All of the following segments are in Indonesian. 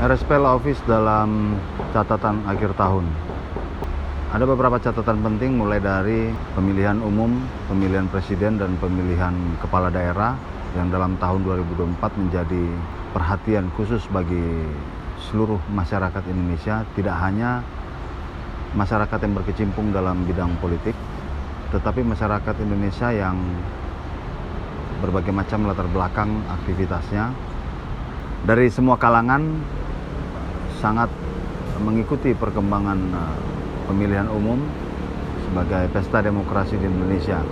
RSP Law Office dalam catatan akhir tahun. Ada beberapa catatan penting mulai dari pemilihan umum, pemilihan presiden, dan pemilihan kepala daerah yang dalam tahun 2024 menjadi perhatian khusus bagi seluruh masyarakat Indonesia, tidak hanya masyarakat yang berkecimpung dalam bidang politik, tetapi masyarakat Indonesia yang berbagai macam latar belakang aktivitasnya dari semua kalangan sangat mengikuti perkembangan pemilihan umum sebagai pesta demokrasi di Indonesia.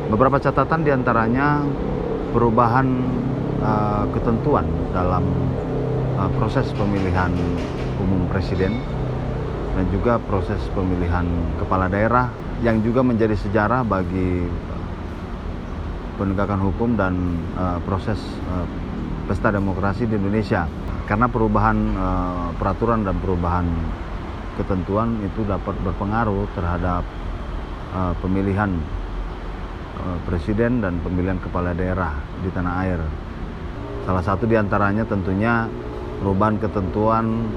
Beberapa catatan diantaranya perubahan ketentuan dalam proses pemilihan umum presiden dan juga proses pemilihan kepala daerah yang juga menjadi sejarah bagi penegakan hukum dan proses pesta demokrasi di Indonesia. Karena perubahan peraturan dan perubahan ketentuan itu dapat berpengaruh terhadap pemilihan presiden dan pemilihan kepala daerah di tanah air. Salah satu diantaranya tentunya perubahan ketentuan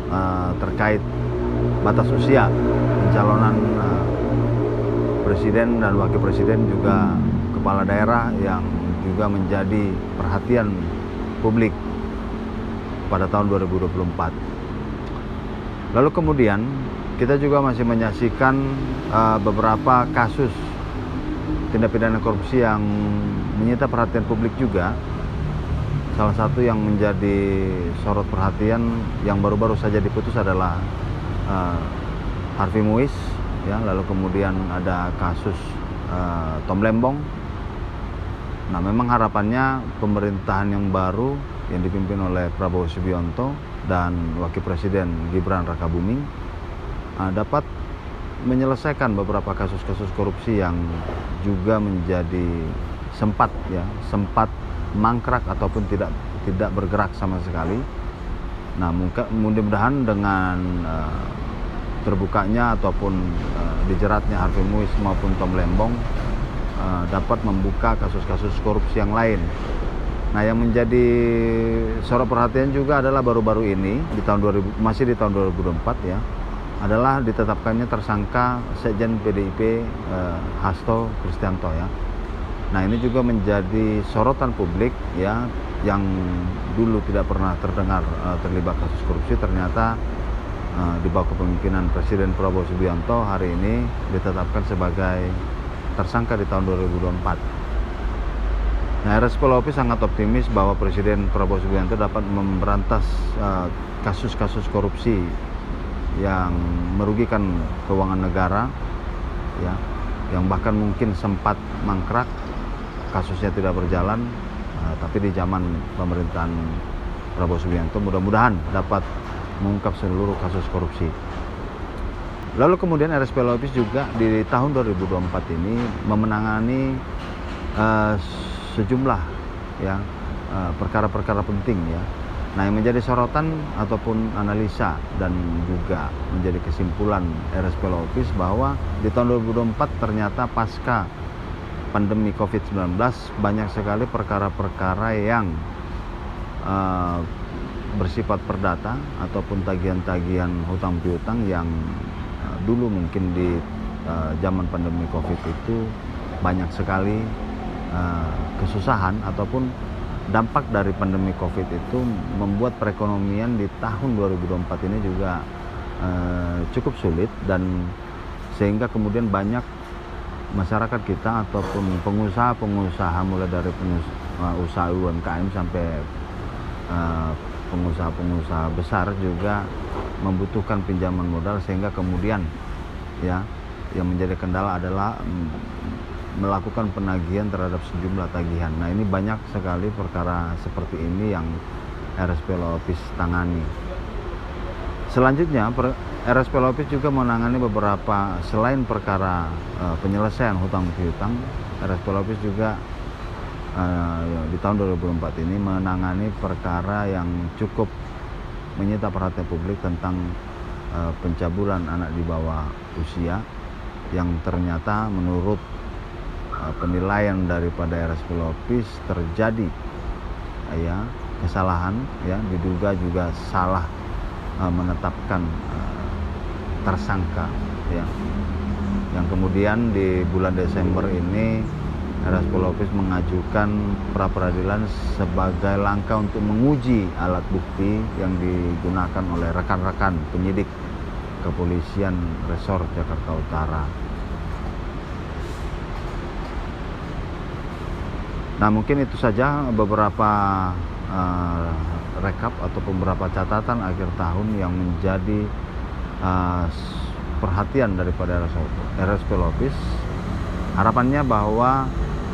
terkait batas usia pencalonan presiden dan wakil presiden, juga kepala daerah, yang juga menjadi perhatian publik pada tahun 2024. Lalu kemudian kita juga masih menyaksikan beberapa kasus tindak pidana korupsi yang menyita perhatian publik juga. Salah satu yang menjadi sorot perhatian yang baru-baru saja diputus adalah Harvey Muiz, ya. Lalu kemudian ada kasus Tom Lembong. Nah, memang harapannya pemerintahan yang baru yang dipimpin oleh Prabowo Subianto dan Wakil Presiden Gibran Rakabuming dapat menyelesaikan beberapa kasus-kasus korupsi yang juga menjadi sempat mangkrak ataupun tidak bergerak sama sekali. Nah, mudah-mudahan dengan terbukanya ataupun dijeratnya Harvey Muiz maupun Tom Lembong dapat membuka kasus-kasus korupsi yang lain. Nah, yang menjadi sorot perhatian juga adalah baru-baru ini di tahun 2024 ya, adalah ditetapkannya tersangka Sekjen PDIP Hasto Kristianto ya. Nah, ini juga menjadi sorotan publik ya, yang dulu tidak pernah terdengar terlibat kasus korupsi, ternyata di bawah kepemimpinan Presiden Prabowo Subianto hari ini ditetapkan sebagai tersangka di tahun 2024. Nah, RSP Law Office sangat optimis bahwa Presiden Prabowo Subianto dapat memberantas kasus-kasus korupsi yang merugikan keuangan negara, ya, yang bahkan mungkin sempat mangkrak, kasusnya tidak berjalan, tapi di zaman pemerintahan Prabowo Subianto mudah-mudahan dapat mengungkap seluruh kasus korupsi. Lalu kemudian RSP Law Office juga di tahun 2024 ini memenangani sejumlah ya perkara-perkara penting ya. Nah, yang menjadi sorotan ataupun analisa dan juga menjadi kesimpulan RSP Law Office bahwa di tahun 2024 ternyata pasca pandemi COVID-19 banyak sekali perkara-perkara yang bersifat perdata ataupun tagihan-tagihan hutang piutang yang dulu mungkin di zaman pandemi COVID itu banyak sekali kesusahan ataupun dampak dari pandemi COVID itu membuat perekonomian di tahun 2024 ini juga cukup sulit, dan sehingga kemudian banyak masyarakat kita ataupun pengusaha-pengusaha mulai dari usaha UMKM sampai pengusaha-pengusaha besar juga membutuhkan pinjaman modal, sehingga kemudian ya yang menjadi kendala adalah melakukan penagihan terhadap sejumlah tagihan. Nah, ini banyak sekali perkara seperti ini yang RSP Law Office tangani. Selanjutnya, RSP Law Office juga menangani beberapa, selain perkara penyelesaian hutang piutang, RSP Law Office juga di tahun 2024 ini menangani perkara yang cukup menyita perhatian publik tentang pencabulan anak di bawah usia, yang ternyata menurut penilaian daripada RSP Law Office terjadi ya kesalahan, ya, diduga juga salah menetapkan tersangka, ya, yang kemudian di bulan Desember ini RSP Lopis mengajukan pra peradilan sebagai langkah untuk menguji alat bukti yang digunakan oleh rekan-rekan penyidik Kepolisian Resor Jakarta Utara. Nah, mungkin itu saja beberapa rekap atau beberapa catatan akhir tahun yang menjadi perhatian daripada RSP Lopis. Harapannya bahwa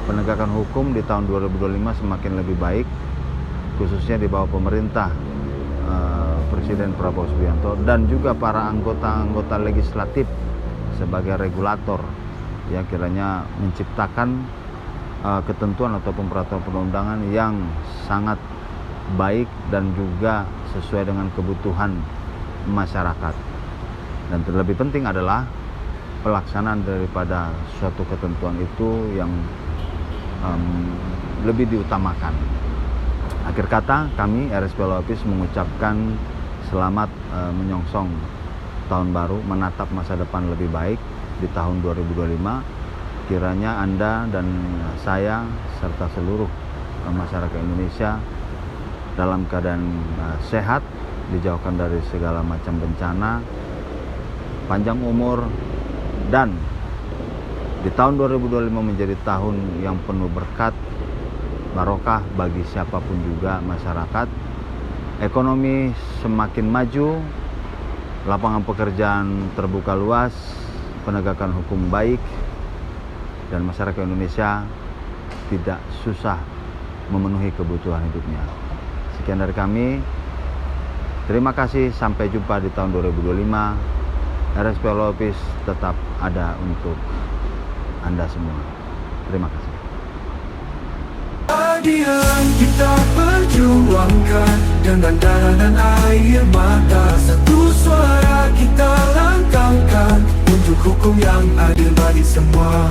penegakan hukum di tahun 2025 semakin lebih baik, khususnya di bawah pemerintah Presiden Prabowo Subianto dan juga para anggota-anggota legislatif sebagai regulator, ya, kiranya menciptakan ketentuan ataupun peraturan perundangan yang sangat baik dan juga sesuai dengan kebutuhan masyarakat. Dan terlebih penting adalah pelaksanaan daripada suatu ketentuan itu yang lebih diutamakan. Akhir kata, kami RSP Lopis mengucapkan selamat menyongsong tahun baru, menatap masa depan lebih baik di tahun 2025. Kiranya Anda dan saya serta seluruh masyarakat Indonesia dalam keadaan sehat, dijauhkan dari segala macam bencana, panjang umur, dan di tahun 2025 menjadi tahun yang penuh berkat, barokah bagi siapapun juga masyarakat. Ekonomi semakin maju, lapangan pekerjaan terbuka luas, penegakan hukum baik, dan masyarakat Indonesia tidak susah memenuhi kebutuhan hidupnya. Sekian dari kami. Terima kasih, sampai jumpa di tahun 2025. RSP Lopis tetap ada untuk Anda semua. Terima kasih. Keadilan kita perjuangkan dengan darah dan air mata. Satu suara kita langkahkan untuk hukum yang adil bagi semua.